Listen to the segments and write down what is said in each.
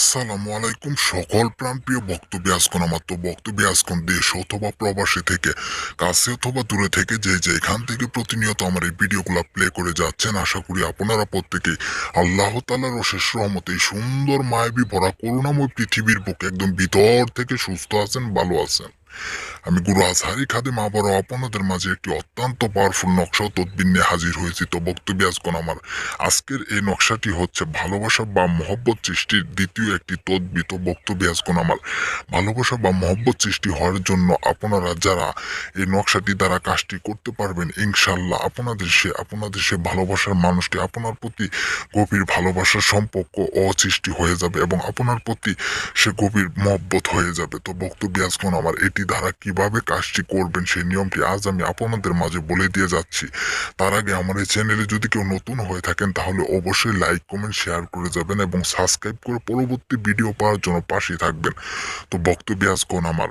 আসসালামু আলাইকুম সকল প্রাণপ্রিয় বক্তব্য আজকন আমার তো বক্তব্য আজকন দেশ অথবা প্রবাসী থেকে কাছে অথবা দূরে থেকে যে যেখান থেকে প্রতিনিয়ত আমার এই ভিডিওগুলো প্লে করে যাচ্ছেন আশা করি আপনারা প্রত্যেকে আল্লাহ তাআলার অশেষ রহমতে এই সুন্দর মায়াবী ভরা করুণাময় পৃথিবীর বুকে একদম ভিতর থেকে সুস্থ আছেন ভালো আছেন। আমি গুরু আজহারি খাদেম আবারও আপনাদের মাঝে একটি অত্যন্ত পাওয়ারফুল নকশা ও তদবির নিয়ে হাজির হয়েছি। তো বক্তব্য আজকন আমার আজকের এই নকশাটি হচ্ছে ভালোবাসা বা মহব্বত সৃষ্টির দ্বিতীয় একটি তদবির। তো বক্তব্য আজকন আমার ভালোবাসা বা মহব্বত সৃষ্টি হওয়ার জন্য আপনারা যারা এই নকশাটি দ্বারা কাজটি করতে পারবেন ইনশাল্লাহ আপনাদের সে ভালোবাসার মানুষটি আপনার প্রতি গভীর ভালোবাসার সম্পর্ক সৃষ্টি হয়ে যাবে এবং আপনার প্রতি সে গভীর মহব্বত হয়ে যাবে। তো বক্তব্য আজকন আমার এটি দ্বারা কিভাবে কাজটি করবেন সেই নিয়মটি আজ আমি আপনাদের মাঝে বলে দিয়ে যাচ্ছি। তার আগে আমার এই চ্যানেলে যদি কেউ নতুন হয়ে থাকেন তাহলে অবশ্যই লাইক কমেন্ট শেয়ার করে যাবেন এবং সাবস্ক্রাইব করে পরবর্তী ভিডিও পাওয়ার জন্য পাশে থাকবেন। তো বক্তব্য আজকন আমার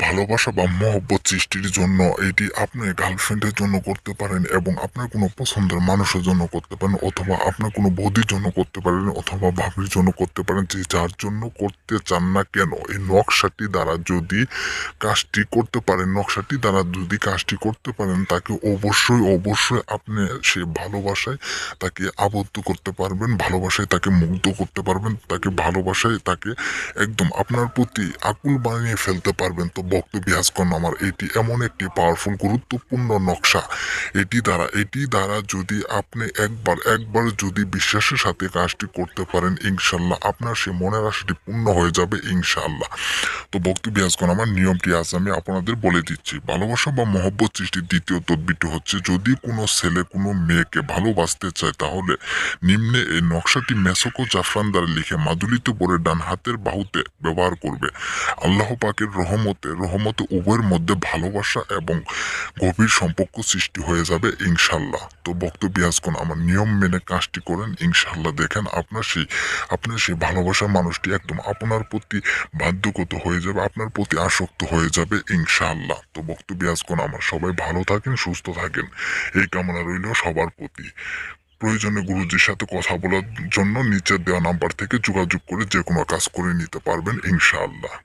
ভালোবাসা বা মহব্বত সৃষ্টির জন্য এটি আপনি গার্লফ্রেন্ডের জন্য করতে পারেন এবং আপনার কোনো পছন্দের মানুষের জন্য করতে পারেন অথবা আপনার কোনো বৌদির জন্য করতে পারেন অথবা ভাবির জন্য করতে পারেন, যে যার জন্য করতে চান না কেন এই নকশাটি দ্বারা যদি কাজটি করতে পারেন তাকে অবশ্যই আপনি সে ভালোবাসায় তাকে আবদ্ধ করতে পারবেন, ভালোবাসায় তাকে মুগ্ধ করতে পারবেন, ভালোবাসায় তাকে একদম আপনার প্রতি আকুল বানিয়ে ফেলতে পারবেন। তো বক্তব্য আজকন আমার এটি এমন একটি পাওয়ারফুল গুরুত্বপূর্ণ নকশা। এটি দ্বারা যদি আপনি একবার যদি বিশ্বাসের সাথে কাজটি করতে পারেন ইনশাল্লাহ আপনার সে মনের আশাটি পূর্ণ হয়ে যাবে ইনশাল্লাহ। তো বক্তব্য আজকন আমার নিয়মটি আজ আমি আপনাদের বলে দিচ্ছি। ভালোবাসা বা মহব্বত সৃষ্টির দ্বিতীয় তদবিরটি হচ্ছে, যদি কোনো ছেলে কোনো মেয়েকে ভালোবাসতে চায় তাহলে নিম্নে এই নকশাটি মেসক ও জাফরান দ্বারা লিখে মাদুলিতে পরে ডান হাতের বাহুতে ব্যবহার করবে। আল্লাহ পাকের রহমতে উভয়ের মধ্যে ভালোবাসা এবং গভীর সম্পর্ক সৃষ্টি হয়ে যাবে ইনশাল্লাহ। তো বক্তব্য আজকন আমার নিয়ম মেনে কাজটি করেন ইনশাল্লাহ, দেখেন আপনার সেই ভালোবাসার মানুষটি একদম আপনার প্রতি বাধ্যগত হয়ে যাবে, আপনার প্রতি আসক্ত হয়ে যাবে ইনশাল্লাহ। তো বক্তব্য আজকন আমার সবাই ভালো থাকেন সুস্থ থাকেন এই কামনা রইল সবার প্রতি। প্রয়োজনে গুরুজির সাথে কথা বলার জন্য নিচের দেওয়া নাম্বার থেকে যোগাযোগ করে যে কোনো কাজ করে নিতে পারবেন ইনশাআল্লাহ।